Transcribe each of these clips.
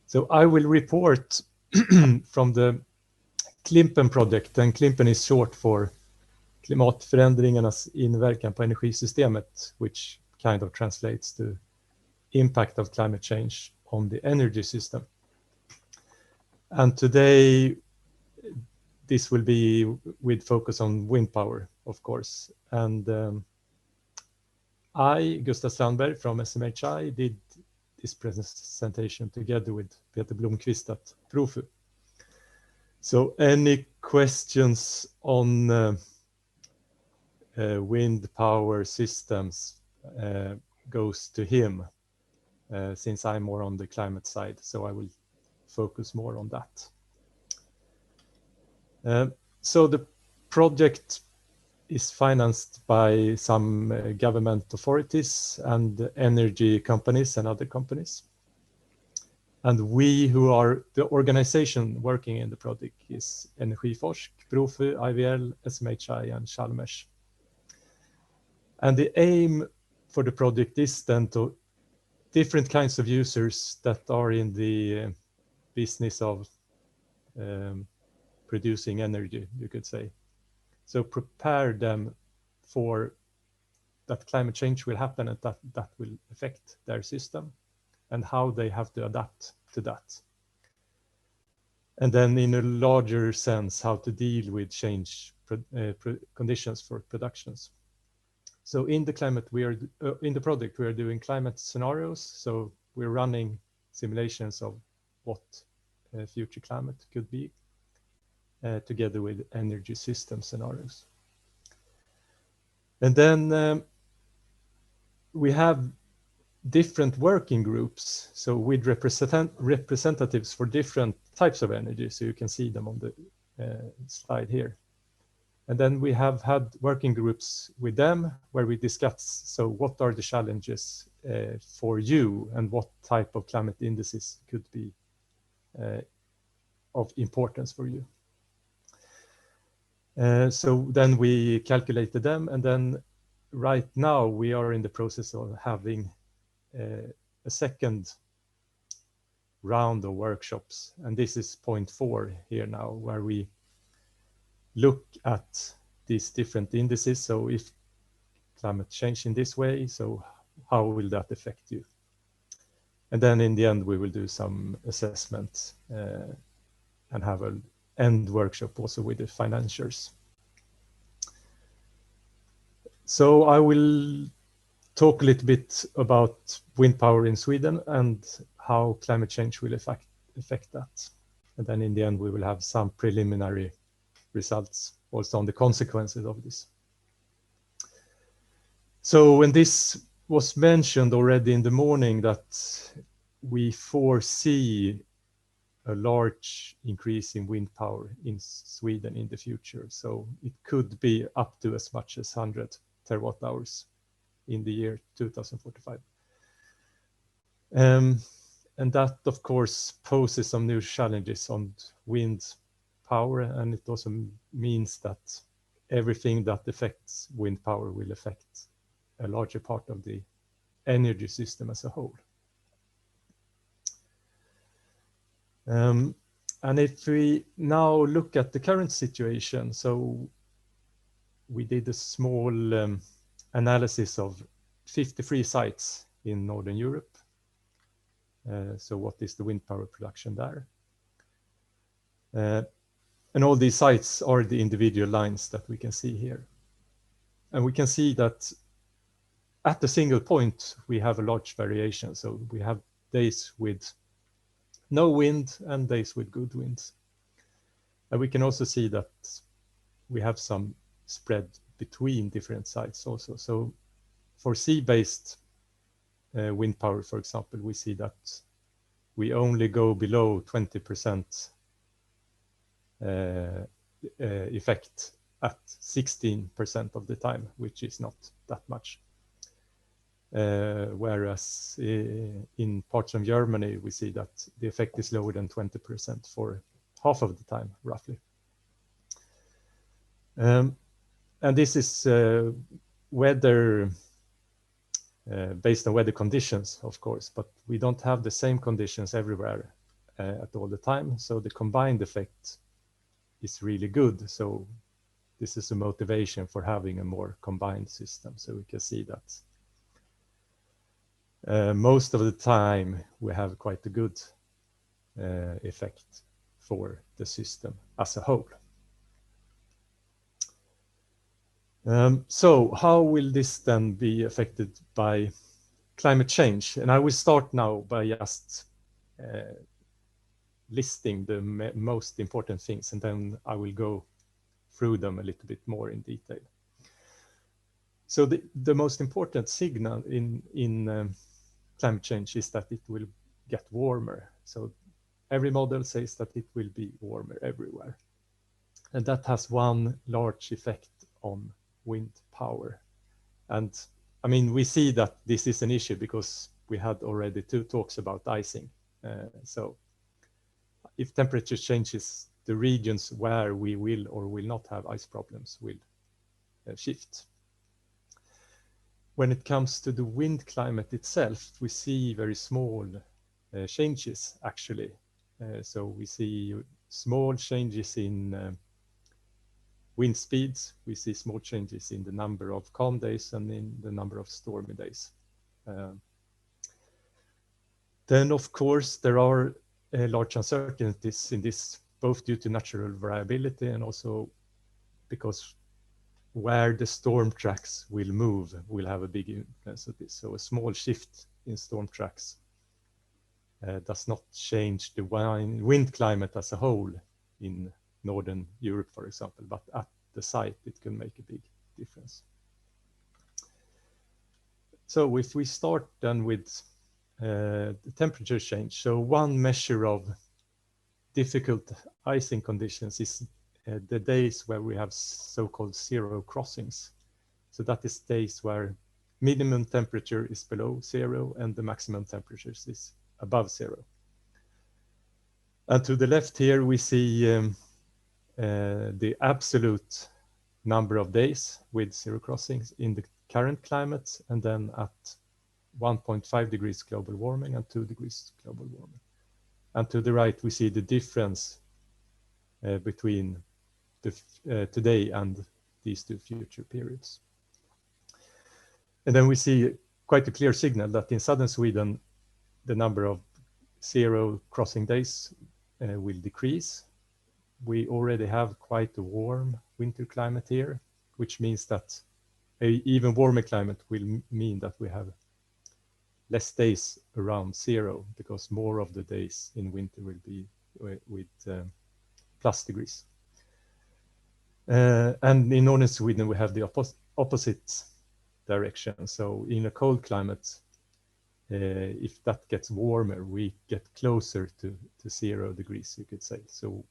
So I will report from the Klimpen project, and Klimpen is short for klimatförändringarnas inverkan på energisystemet, which kind of translates to impact of climate change on the energy system. And today, this will be with focus on wind power, of course. And I, Gustav Strandberg from SMHI, did this presentation together with Peter Blomqvist at Profu. So any questions on wind power systems goes to him, since I'm more on the climate side, so I will focus more on that. So the project is financed by some government authorities and energy companies and other companies. And we who are the organization working in the project is Energiforsk, Profu, IVL, SMHI, and Chalmers. And the aim for the project is then to different kinds of users that are in the business of producing energy, you could say. So prepare them for that climate change will happen and that will affect their system and how they have to adapt to that. And then in a larger sense, how to deal with change conditions for productions. So in the climate, in the project, we are doing climate scenarios. So we're running simulations of what future climate could be together with energy system scenarios. And then we have different working groups, so with representatives for different types of energy. So you can see them on the slide here. And then we have had working groups with them where we discuss, so what are the challenges for you and what type of climate indices could be of importance for you. So then we calculated them, and then right now we are in the process of having a second round of workshops, and this is point 4 here now, where we look at these different indices. So if climate change in this way, so how will that affect you? And then in the end, we will do some assessment and have an end workshop also with the financiers. So I will talk a little bit about wind power in Sweden and how climate change will affect that. And then in the end, we will have some preliminary results also on the consequences of this. So when this was mentioned already in the morning that we foresee a large increase in wind power in Sweden in the future. So it could be up to as much as 100 terawatt hours in the year 2045. And that, of course, poses some new challenges on wind power, and it also means that everything that affects wind power will affect a larger part of the energy system as a whole. And if we now look at the current situation, so we did a small analysis of 53 sites in Northern Europe. So what is the wind power production there? And all these sites are the individual lines that we can see here. And we can see that at the single point, we have a large variation. So we have days with no wind and days with good winds. And we can also see that we have some spread between different sites also. So for sea-based wind power, for example, we see that we only go below 20% effect at 16% of the time, which is not that much. Whereas in parts of Germany, we see that the effect is lower than 20% for half of the time, roughly. And this is weather based on weather conditions, of course, but we don't have the same conditions everywhere at all the time. So the combined effect is really good. So this is a motivation for having a more combined system. So we can see that most of the time we have quite a good effect for the system as a whole. So how will this then be affected by climate change? And I will start now by just listing the most important things, and then I will go through them a little bit more in detail. So the most important signal in climate change is that it will get warmer. So every model says that it will be warmer everywhere. And that has one large effect on wind power. And I mean, we see that this is an issue because we had already 2 talks about icing. So if temperature changes, the regions where we will or will not have ice problems will shift. When it comes to the wind climate itself, we see very small changes actually. So we see small changes in wind speeds. We see small changes in the number of calm days and in the number of stormy days. Then, of course, there are large uncertainties in this, both due to natural variability and also because where the storm tracks will move will have a big influence of this. So a small shift in storm tracks does not change the wind climate as a whole in Northern Europe, for example, but at the site it can make a big difference. So if we start then with the temperature change, so one measure of difficult icing conditions is the days where we have so-called zero crossings. So that is days where minimum temperature is below 0 and the maximum temperature is above 0. And to the left here we see the absolute number of days with 0 crossings in the current climate, and then at 1.5 degrees global warming and 2 degrees global warming. And to the right we see the difference between today and these 2 future periods. And then we see quite a clear signal that in southern Sweden, the number of 0 crossing days will decrease. We already have quite a warm winter climate here, which means that an even warmer climate will mean that we have less days around 0 because more of the days in winter will be with plus degrees. And in northern Sweden, we have the opposite direction. So in a cold climate, if that gets warmer, we get closer to 0 degrees, you could say. So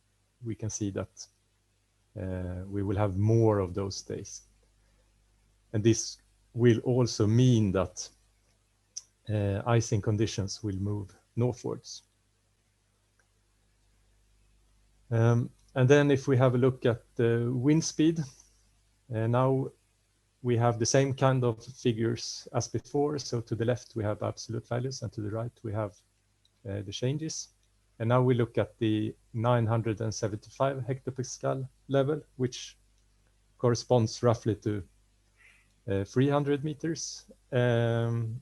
we can see that we will have more of those days. And this will also mean that icing conditions will move northwards. And then if we have a look at the wind speed, now we have the same kind of figures as before. So to the left, we have absolute values, and to the right, we have the changes. And now we look at the 975 hectopascal level, which corresponds roughly to 300 meters, and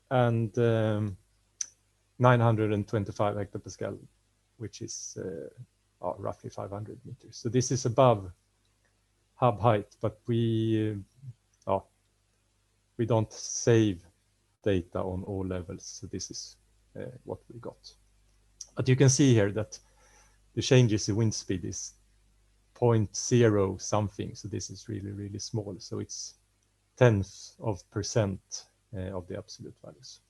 925 hectopascal, which is roughly 500 meters. So this is above hub height, but we don't save data on all levels. So this is what we got. But you can see here that the changes in wind speed is 0.0 something. So this is really, really small. So it's 0.1% of the absolute values.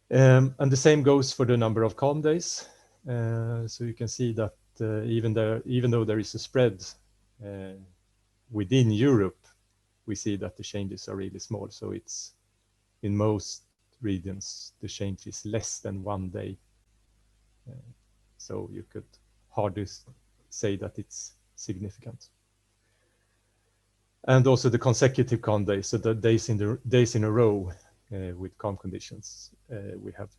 And the same goes for the number of calm days. So you can see that even though there is a spread within Europe, we see that the changes are really small. So it's in most regions, the change is less than 1 day. So you could hardly say that it's significant. And also the consecutive calm days, so the days in a row with calm conditions, we have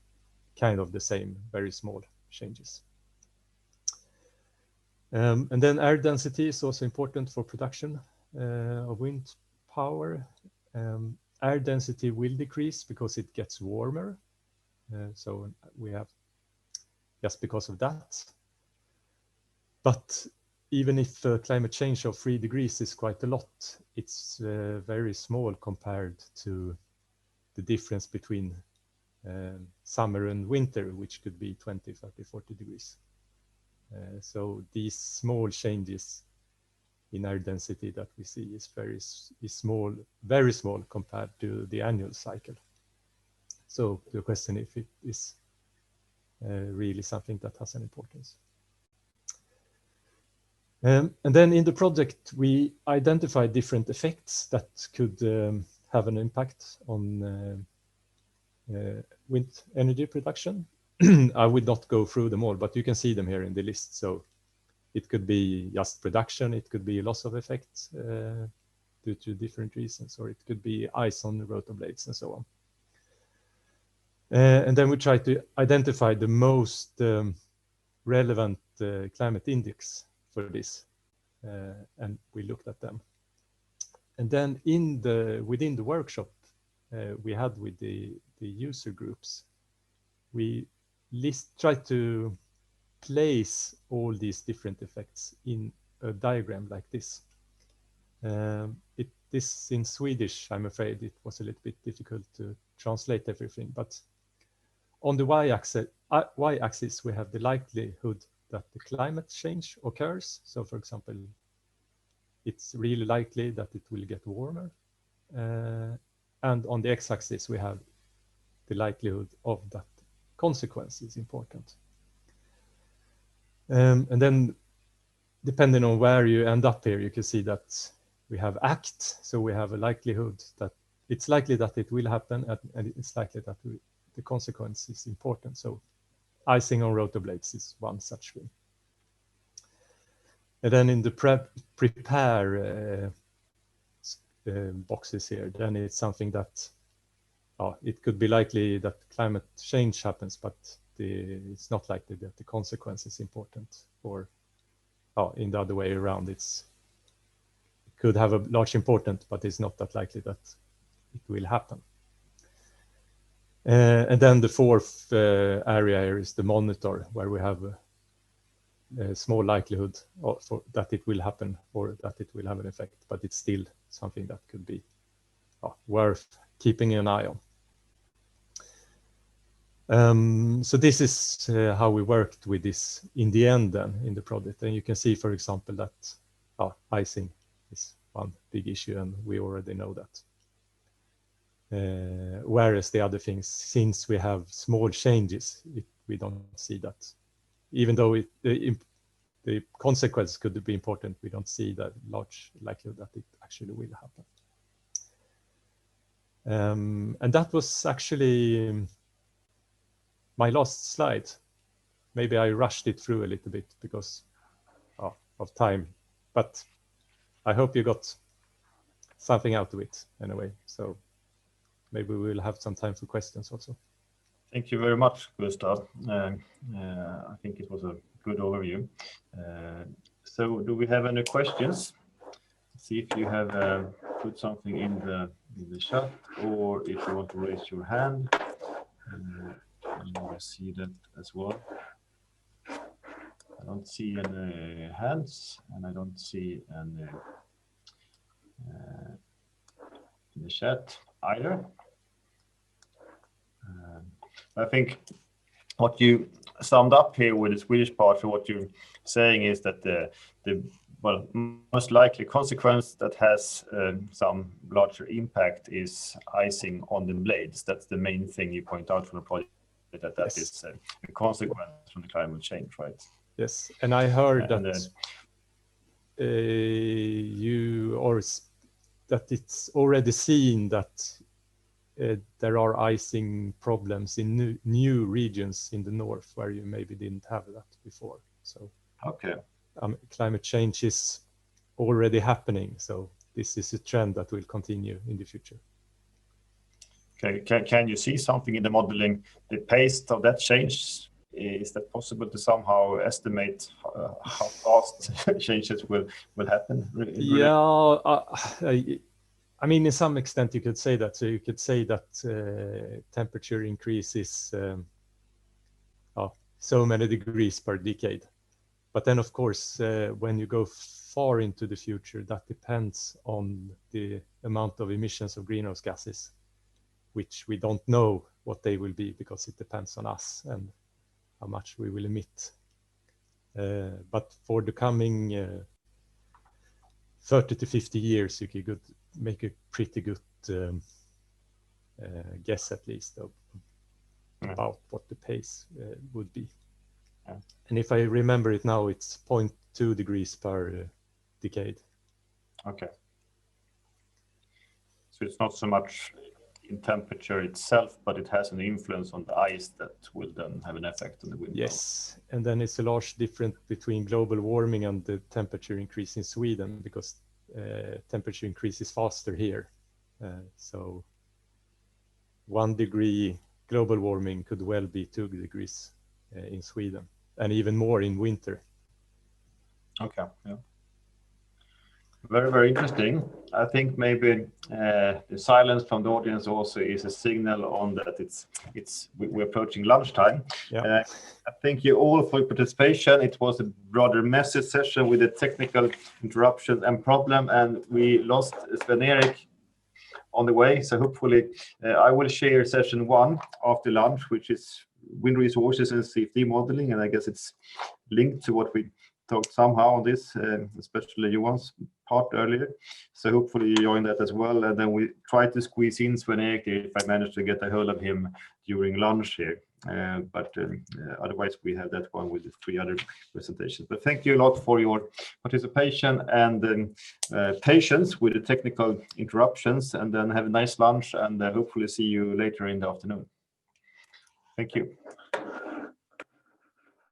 kind of the same, very small changes. And then air density is also important for production of wind power. Air density will decrease because it gets warmer. So we have just because of that. But even if climate change of 3 degrees is quite a lot, it's very small compared to the difference between summer and winter, which could be 20, 30, 40 degrees. So these small changes in air density that we see is small, very small compared to the annual cycle. So the question if it is really something that has an importance. And then in the project, we identified different effects that could have an impact on wind energy production. I would not go through them all, but you can see them here in the list. So it could be just production, it could be loss of effect due to different reasons, or it could be ice on the rotor blades and so on. And then we try to identify the most relevant climate index for this, and we looked at them. And then within the workshop we had with the user groups, we tried to place all these different effects in a diagram like this. This in Swedish, I'm afraid it was a little bit difficult to translate everything, but on the y-axis we have the likelihood that the climate change occurs. So for example, it's really likely that it will get warmer. And on the x-axis we have the likelihood of that consequence is important. And then depending on where you end up here, you can see that we have act. So we have a likelihood that it's likely that it will happen, and it's likely that the consequence is important. So icing on rotor blades is one such thing. And then in the prepare boxes here, then it's something that it could be likely that climate change happens, but it's not likely that the consequence is important, or in the other way around, it could have a large importance, but it's not that likely that it will happen. And then the fourth area here is the monitor, where we have a small likelihood that it will happen or that it will have an effect, but it's still something that could be worth keeping an eye on. So this is how we worked with this in the end then in the project. And you can see, for example, that icing is one big issue, and we already know that. Whereas the other things, since we have small changes, we don't see that. Even though the consequence could be important, we don't see that large likelihood that it actually will happen. And that was actually my last slide. Maybe I rushed it through a little bit because of time, but I hope you got something out of it anyway. So maybe we will have some time for questions also. Thank you very much, Gustav. I think it was a good overview. So do we have any questions? See if you have put something in the chat, or if you want to raise your hand. I see that as well. I don't see any hands, and I don't see any in the chat either. I think what you summed up here with the Swedish part, so what you're saying is that the most likely consequence that has some larger impact is icing on the blades. That's the main thing you point out from the project, that yes, is a consequence from the climate change, right? Yes, and I heard that that it's already seen that there are icing problems in new regions in the north where you maybe didn't have that before. So okay, climate change is already happening. So this is a trend that will continue in the future. Can you see something in the modeling, the pace of that change? Is that possible to somehow estimate how fast changes will happen? Yeah, I mean, in some extent, you could say that. So you could say that temperature increases so many degrees per decade. But then, of course, when you go far into the future, that depends on the amount of emissions of greenhouse gases, which we don't know what they will be because it depends on us and how much we will emit. But for the coming 30 to 50 years, you could make a pretty good guess, at least, about what the pace would be. Yeah. And if I remember it now, it's 0.2 degrees per decade. Okay. So it's not so much in temperature itself, but it has an influence on the ice that will then have an effect on the wind. Yes, and then it's a large difference between global warming and the temperature increase in Sweden, because temperature increases faster here. So 1 degree global warming could well be 2 degrees in Sweden, and even more in winter. Okay, yeah. Very, very interesting. I think maybe the silence from the audience also is a signal on that we're approaching lunchtime. Yeah. I thank you all for your participation. It was a rather messy session with a technical interruption and problem, and we lost Sven-Erik on the way. So hopefully I will share session 1 after lunch, which is wind resources and CFD modeling, and I guess it's linked to what we talked somehow on this, especially Johan's part earlier. So hopefully you join that as well, and then we try to squeeze in Sven-Erik if I manage to get a hold of him during lunch here. But otherwise we have that one with the 3 other presentations. But thank you a lot for your participation and patience with the technical interruptions, and then have a nice lunch, and hopefully see you later in the afternoon. Thank you.